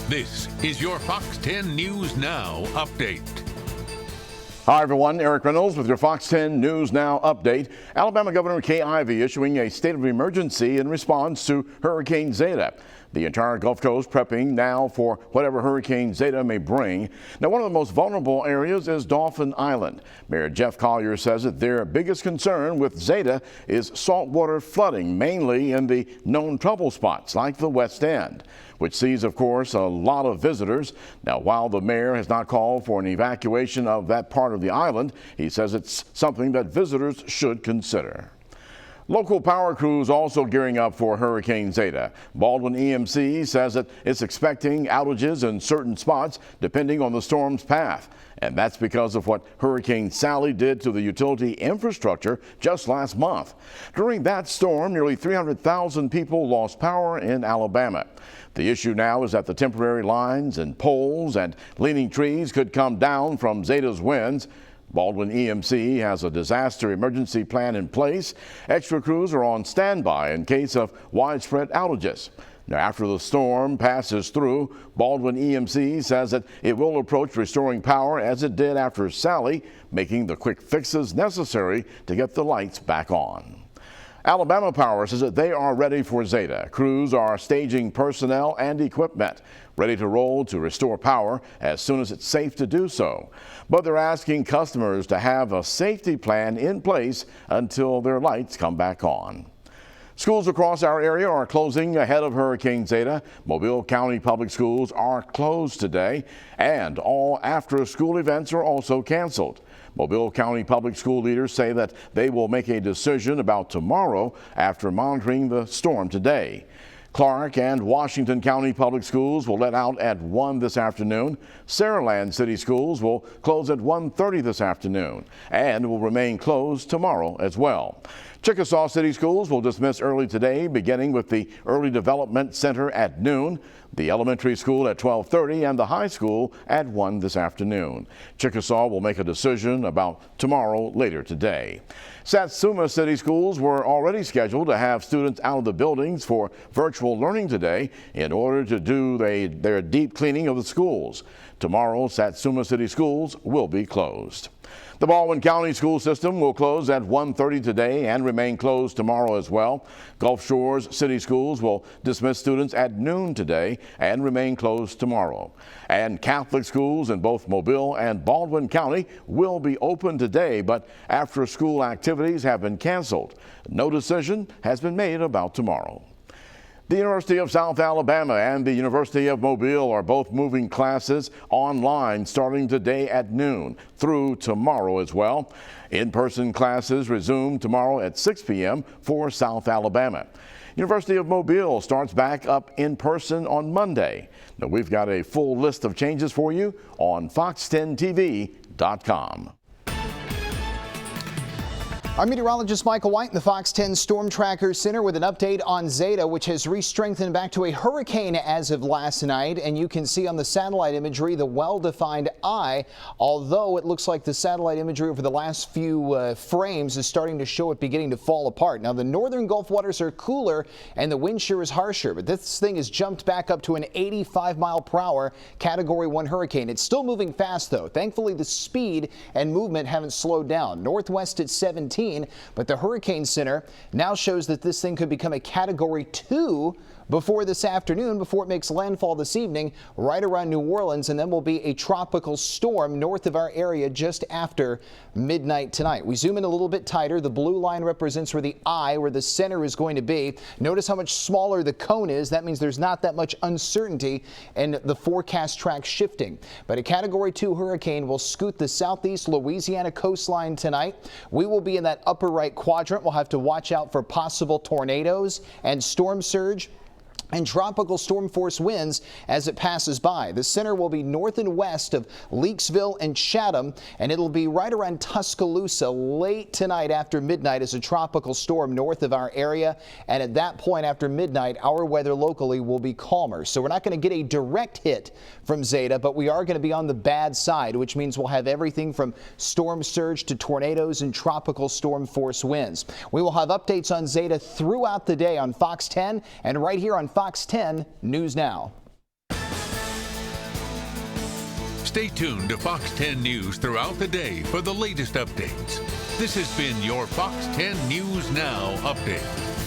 This is your Fox 10 News Now update. Hi everyone, Eric Reynolds with your Fox 10 News Now update. Alabama Governor Kay Ivey issuing a state of emergency in response to Hurricane Zeta. The entire Gulf Coast prepping now for whatever Hurricane Zeta may bring. Now, one of the most vulnerable areas is Dauphin Island. Mayor Jeff Collier says that their biggest concern with Zeta is saltwater flooding, mainly in the known trouble spots like the West End, which sees, of course, a lot of visitors. Now, while the mayor has not called for an evacuation of that part of the island, he says it's something that visitors should consider. Local power crews also gearing up for Hurricane Zeta. Baldwin EMC says that it's expecting outages in certain spots depending on the storm's path. And that's because of what Hurricane Sally did to the utility infrastructure just last month. During that storm, nearly 300,000 people lost power in Alabama. The issue now is that the temporary lines and poles and leaning trees could come down from Zeta's winds. Baldwin EMC has a disaster emergency plan in place. Extra crews are on standby in case of widespread outages. Now, after the storm passes through, Baldwin EMC says that it will approach restoring power as it did after Sally, making the quick fixes necessary to get the lights back on. Alabama Power says that they are ready for Zeta. Crews are staging personnel and equipment, ready to roll to restore power as soon as it's safe to do so. But they're asking customers to have a safety plan in place until their lights come back on. Schools across our area are closing ahead of Hurricane Zeta. Mobile County Public Schools are closed today, and all after-school events are also canceled. Mobile County Public School leaders say that they will make a decision about tomorrow after monitoring the storm today. Clark and Washington County Public Schools will let out at 1 this afternoon. Saraland City Schools will close at 1:30 this afternoon and will remain closed tomorrow as well. Chickasaw City Schools will dismiss early today, beginning with the Early Development Center at noon, the elementary school at 12:30, and the high school at 1 this afternoon. Chickasaw will make a decision about tomorrow later today. Satsuma City Schools were already scheduled to have students out of the buildings for virtual learning today in order to do their deep cleaning of the schools. Tomorrow, Satsuma City Schools will be closed. The Baldwin County school system will close at 1:30 today and remain closed tomorrow as well. Gulf Shores City Schools will dismiss students at noon today and remain closed tomorrow. And Catholic schools in both Mobile and Baldwin County will be open today, but after-school activities have been canceled. No decision has been made about tomorrow. The University of South Alabama and the University of Mobile are both moving classes online starting today at noon through tomorrow as well. In-person classes resume tomorrow at 6 p.m. for South Alabama. University of Mobile starts back up in person on Monday. Now, we've got a full list of changes for you on fox10tv.com. Our meteorologist Michael White in the Fox 10 Storm Tracker Center with an update on Zeta, which has re-strengthened back to a hurricane as of last night. And you can see on the satellite imagery the well-defined eye, although it looks like the satellite imagery over the last few frames is starting to show it beginning to fall apart. Now, the northern Gulf waters are cooler and the wind shear is harsher, but this thing has jumped back up to an 85-mile-per-hour Category 1 hurricane. It's still moving fast, though. Thankfully, the speed and movement haven't slowed down. Northwest at 17. But the Hurricane Center now shows that this thing could become a Category 2 before this afternoon, before it makes landfall this evening right around New Orleans, and then will be a tropical storm north of our area just after midnight tonight. We zoom in a little bit tighter. The blue line represents where the eye, where the center is going to be. Notice how much smaller the cone is. That means there's not that much uncertainty and the forecast track shifting. But a Category 2 hurricane will scoot the southeast Louisiana coastline tonight. We will be in that upper right quadrant. We'll have to watch out for possible tornadoes and storm surge and tropical storm force winds as it passes by. The center will be north and west of Leakesville and Chatham, and it'll be right around Tuscaloosa late tonight after midnight as a tropical storm north of our area. And at that point after midnight, our weather locally will be calmer. So we're not going to get a direct hit from Zeta, but we are going to be on the bad side, which means we'll have everything from storm surge to tornadoes and tropical storm force winds. We will have updates on Zeta throughout the day on Fox 10 and right here on Fox 10 News Now. Stay tuned to Fox 10 News throughout the day for the latest updates. This has been your Fox 10 News Now update.